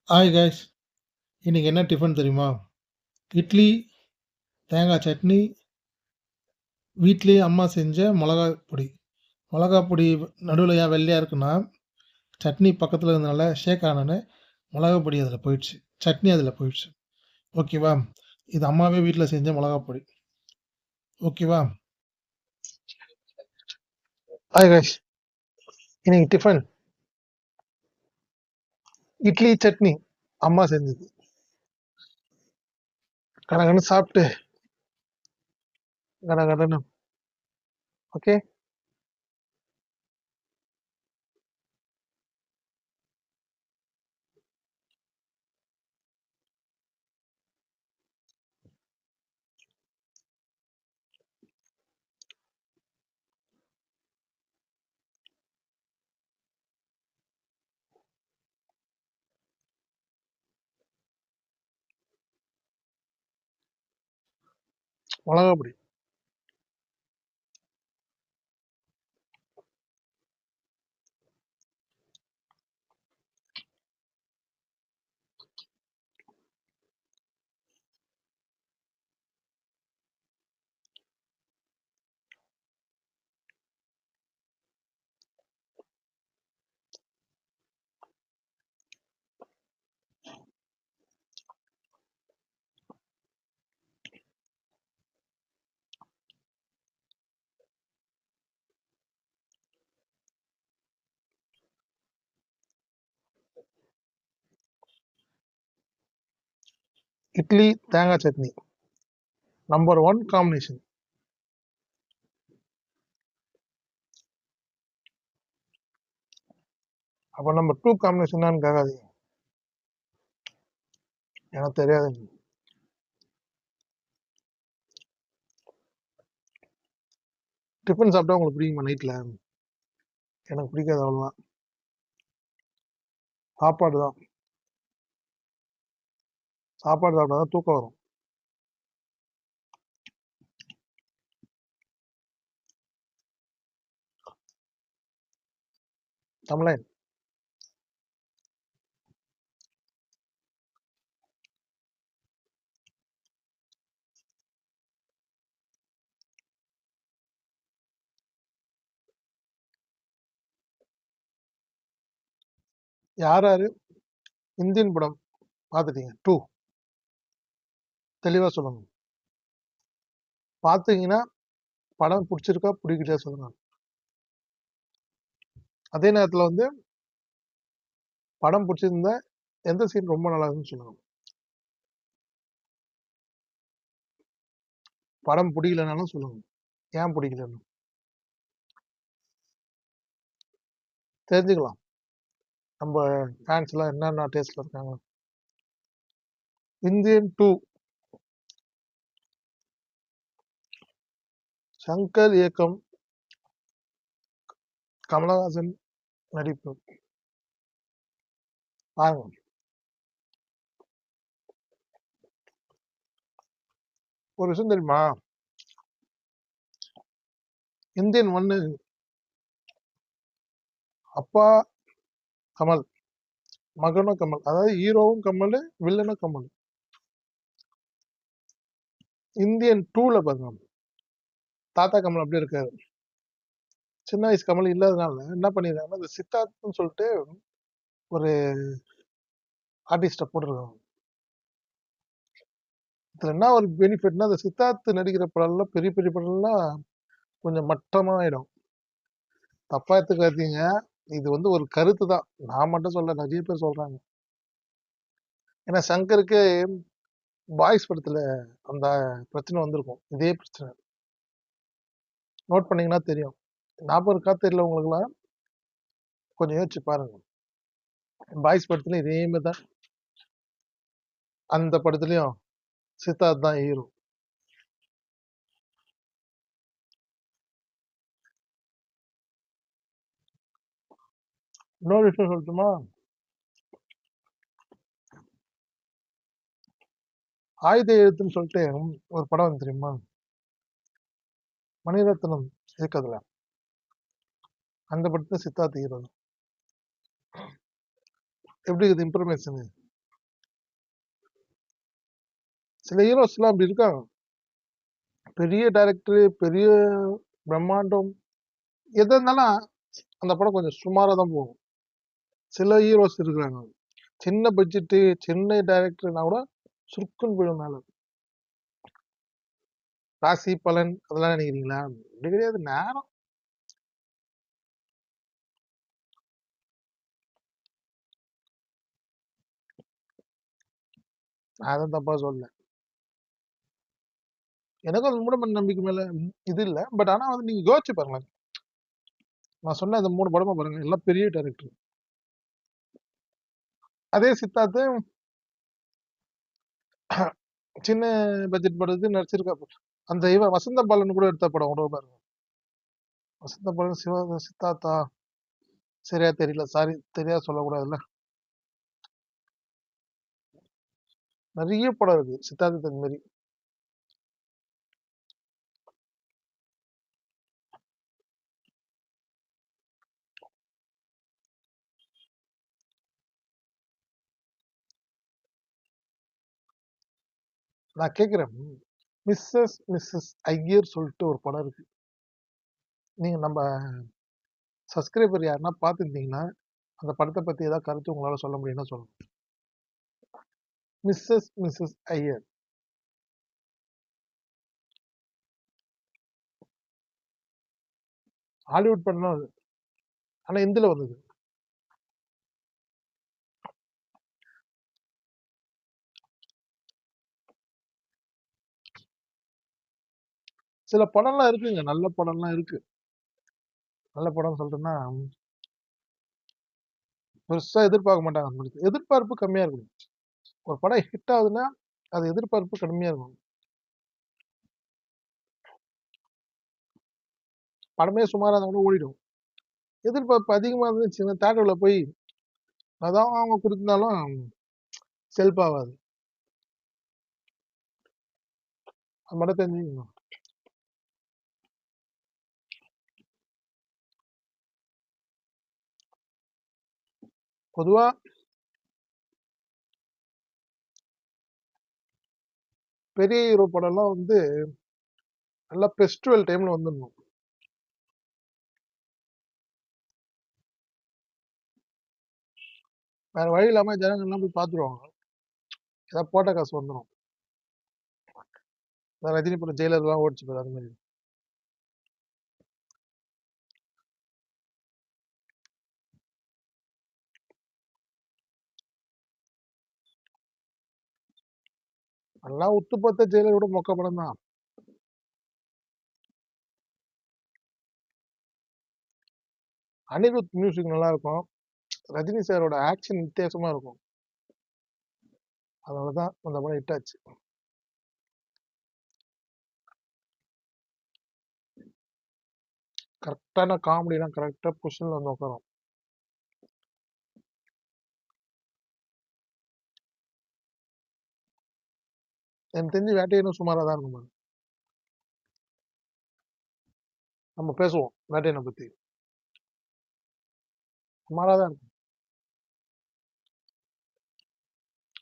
Hi guys. இன்னைக்கு என்ன tiffin தெரியுமா? இட்லி, தேங்காய் சட்னி, வீட்லயே அம்மா செஞ்ச மிளகா பொடி. மிளகா பொடி நடுவுல ஏன் வெள்ளையா இருக்குன்னா, சட்னி பக்கத்துல இருந்தனால ஷேக் ஆனோனே மிளகா பொடி அதில போயிடுச்சு. சட்னி அதில போயிடுச்சு. ஓகேவா? இது அம்மாவே வீட்ல செஞ்ச மிளகா பொடி. ஓகேவா? Hi guys. இன்னைக்கு டிஃபன் இட்லி, சட்னி அம்மா செஞ்சது. கடகடன்னு சாப்பிட்டு கடகடன்னு ஓகே. மிளகா பொடி. இட்லி, தேங்காய் சட்னி. Number 1 combination. அப்ப நம்பர் 2 காம்பினேஷன் என்னன்னு கேட்காதீங்க. எனக்கு தெரியாதுங்க. டிஃபன் சாப்பிட்டா உங்களுக்கு பிடிக்குமா நைட்ல? எனக்கு பிடிக்காது அவ்வளோதான். சாப்பாடு தான். சாப்பாடு சாப்பிட்டா தான் தூக்கம் வரும். தமிழன். யார் யாரு இந்தியன் படம் பார்த்துட்டீங்க? 2 தெளிவா சொல்லுங்க. பார்த்தீங்கன்னா படம் பிடிச்சிருக்கா பிடிக்கலையா சொல்லுங்க. அதே நேரத்துல வந்து படம் பிடிச்சிருந்தா எந்த சீன் ரொம்ப நல்லா இருக்குன்னு சொல்லுங்க. படம் பிடிக்கலனாலும் சொல்லுங்க. ஏன் பிடிக்கலன்னு தெரிஞ்சுக்கலாம். நம்ம ஃபேன்ஸ் எல்லாம் என்னென்ன டேஸ்ட்ல இருக்காங்க. இந்தியன் 2 சங்கர் இயக்கம், கமலஹாசன் நடிப்பு. பாருங்க. ஒரு விஷயம் தெரியுமா? இந்தியன் 1 அப்பா கமல், மகனும் கமல். அதாவது ஹீரோவும் கமல், வில்லனும் கமல். இந்தியன் 2ல பாருங்க, தாத்தா கமல் அப்படியே இருக்காரு. சின்ன வயசு கமல் இல்லாதனால என்ன பண்ணிருக்காங்கன்னா, இந்த சித்தார்த்னு சொல்லிட்டு ஒரு ஆர்டிஸ்ட போட்டிருக்காங்க. இதுல என்ன ஒரு பெனிஃபிட்னா, அந்த சித்தார்த் நடிக்கிற படம்லாம் பெரிய பெரிய படம்லாம் கொஞ்சம் மட்டமா ஆயிடும். தப்பா எடுத்துக்காதீங்க. இது வந்து ஒரு கருத்து தான். நான் மட்டும் சொல்ல, நிறைய பேர் சொல்றாங்க. ஏன்னா சங்கருக்கு பாய்ஸ் படத்துல அந்த பிரச்சனை வந்திருக்கும். இதே பிரச்சனை நோட் பண்ணீங்கன்னா தெரியும். ஞாபகம் இருக்கா தெரியல உங்களுக்குலாம்? கொஞ்சம் யோசிச்சு பாருங்க. பாய்ஸ் படத்துல இதே மாதிரி தான். அந்த படத்துலயும் சித்தார்த் தான் ஹீரோ. இன்னொரு விஷயம் சொல்லட்டுமா? ஆயுத எழுத்துன்னு சொல்லிட்டு ஒரு படம் வந்து தெரியுமா? மணிரத்னம் இயக்கத்துல. அந்த படத்துல சித்தார்த் ஹீரோ. எப்படி இது இன்ஃபர்மேஷன்? சில ஹீரோஸ்லாம் அப்படி இருக்காங்க. பெரிய டைரக்டர், பெரிய பிரம்மாண்டம் எதா இருந்தாலும் அந்த படம் கொஞ்சம் சுமாரா தான் போகும். சில ஹீரோஸ் இருக்கிறாங்க. சின்ன பட்ஜெட்டு, சின்ன டைரக்டர்னா கூட சுருக்குன்னு போயிடும் மேல. ராசி பலன் அதெல்லாம் நினைக்கிறீங்களா? அப்படி கிடையாது. நேரம். நான் எதுவும் தப்பா சொல்லல. எனக்கும் அந்த மூட நம்பிக்கை மேல இது இல்ல. பட் ஆனா வந்து நீங்க யோசிச்சு பாருங்களேன். நான் சொன்ன அந்த 3 படமா பாருங்க. எல்லாம் பெரிய டைரக்டர். அதே சித்தார்த்து சின்ன பட்ஜெட் படத்துக்கு நடிச்சிருக்காரு. அந்த இவன் வசந்த பாலன் கூட எடுத்த படம் கூட பாருங்க. வசந்த பாலன் சித்தார்த்தா சரியா தெரியல. சாரி தெரியாது சொல்லக்கூடாதுல்ல. நிறைய படம் இருக்கு சித்தார்த்தத்துக்கு மாரி. நான் கேக்குறேன். மிஸ்ஸஸ் ஐயர் சொல்லிட்டு ஒரு படம் இருக்கு. நீங்க நம்ம சப்ஸ்கிரைபர் யாருன்னா பார்த்துருந்தீங்கன்னா அந்த படத்தை பத்தி ஏதாவது கருத்து உங்களால சொல்ல முடியும்னா சொல்லுங்க. மிஸ்ஸஸ் ஐயர். ஹாலிவுட் படம் தான் அது. ஆனா இந்தில வந்தது. சில படம்லாம் இருக்குங்க. நல்ல படம்லாம் இருக்கு. நல்ல படம் சொல்றேன்னா பெருசா எதிர்பார்க்க மாட்டாங்க அந்த படத்துக்கு. எதிர்பார்ப்பு கம்மியா இருக்கும். ஒரு படம் ஹிட் ஆகுதுன்னா அது எதிர்பார்ப்பு கம்மியா இருக்கும். படமே சுமாரா இருந்தா கூட ஓடிடும். எதிர்பார்ப்பு அதிகமா இருந்துச்சுன்னா தியேட்டர்ல போய் அதான் அவங்க கொடுத்திருந்தாலும் செல்ஃப் ஆகாது. அது மட்டும் தெரிஞ்சுக்கணும். பொதுவா பெரிய ஹீரோ படம்லாம் வந்து நல்லா ஃபெஸ்டிவல் டைம்ல வந்துடணும். வேற வழி இல்லாம ஜனங்கள்லாம் போய் பார்த்துருவாங்க. ஏதாவது போட்ட காசு வந்துடும். ரஜினி படம் ஜெயிலர்லாம் ஓடிச்சு பாரு அது மாதிரி. நல்லா உத்து பார்த்த ஜெயிலர் கூட மொக்க படம் தான். அனிருத் மியூசிக் நல்லா இருக்கும். ரஜினி சாரோட ஆக்ஷன் வித்தியாசமா இருக்கும். அதனாலதான் அந்த படம் ஹிட் ஆச்சு. கரெக்டான காமெடிலாம் கரெக்டா பொசிஷன்ல வந்து உட்காரும். எனக்கு தெரிஞ்சு வேட்டையனும் சுமாரா தான் இருக்கும். நம்ம பேசுவோம் வேட்டையனை பத்தி. சுமாரா தான் இருக்கும்.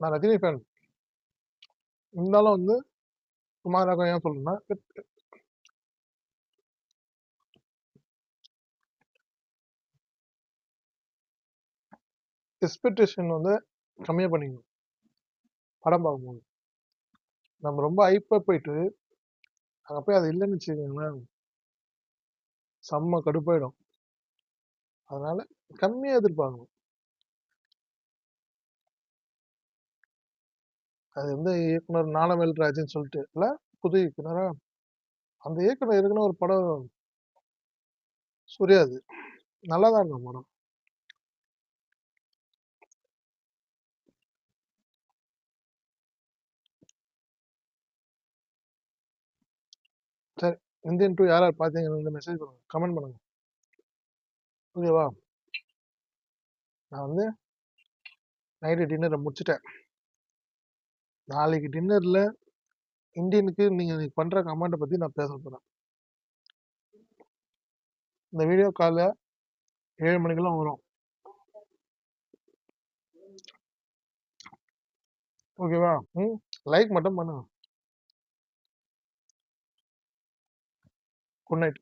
நான் ரஜினி ஃபேன். இருந்தாலும் வந்து சுமாராக ஏன் சொல்றேன்னா எக்ஸ்பெக்டேஷன் வந்து கம்மியா பண்ணிக்கணும் படம் பார்க்கும்போது. நம்ம ரொம்ப ஹைப்பா போயிட்டு அங்க போய் அது இல்லைன்னு வச்சுக்கோங்களேன் செம்ம கடுப்பாயிடும். அதனால கம்மியா எதிர்பார்க்கணும். அது வந்து இயக்குனர் ஞானவேல் ராஜ்னு சொல்லிட்டு இல்ல புது இயக்குனரா அந்த இயக்குனர் இருக்குன்னு ஒரு படம் சூர்யாது நல்லாதான் இருக்கும் படம். சரி இந்தியன் டூ யார் யார் பார்த்தீங்கன்னு மெசேஜ் பண்ணுங்க, கமெண்ட் பண்ணுங்க. ஓகேவா? நான் வந்து நைட்டு டின்னரை முடிச்சுட்டேன். நாளைக்கு டின்னர்ல இந்தியனுக்கு நீங்க பண்ற கமெண்ட்டை பத்தி நான் பேச போறேன். இந்த வீடியோ காலைல 7 மணிக்கெல்லாம் வரும். ஓகேவா? லைக் மட்டும் பண்ணுங்க. Good night.